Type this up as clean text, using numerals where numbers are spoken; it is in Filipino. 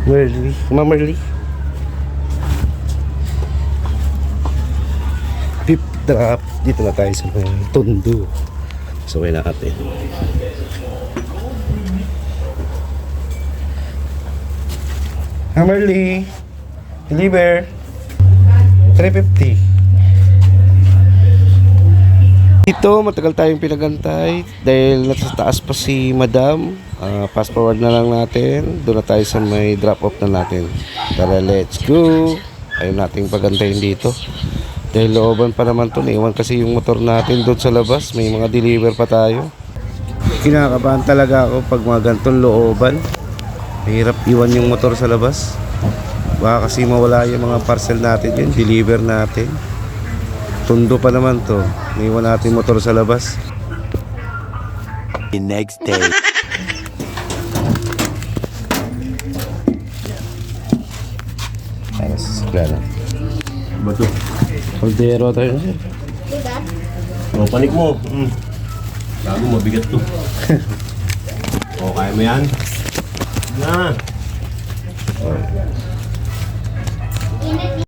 Merly. Ma'am Merly. Pip drop. Dito na tayo sa may Tondo. Sabay natin. Ma'am Merly. Deliver. 350. Dito matagal tayong pinagantay dahil nasa taas pa si Madam. Fast forward na lang natin. Doon na tayo sa may drop off na natin. Tara, let's go. Ayaw nating pagantayin dito dahil looban pa naman to. Iwan kasi yung motor natin doon sa labas. May mga deliver pa tayo. Kinakabahan talaga ako pag mga gantong looban. Mahirap iwan yung motor sa labas. Baka kasi mawala yung mga parcel natin yun. Deliver natin. Tondo pa naman to. Iwan natin motor sa labas. The next day. Ay, nasisigla na. Bato. Caldero tayo, sir. O, panik mo. Gago, mabigat to. O, kaya mo yan? Na.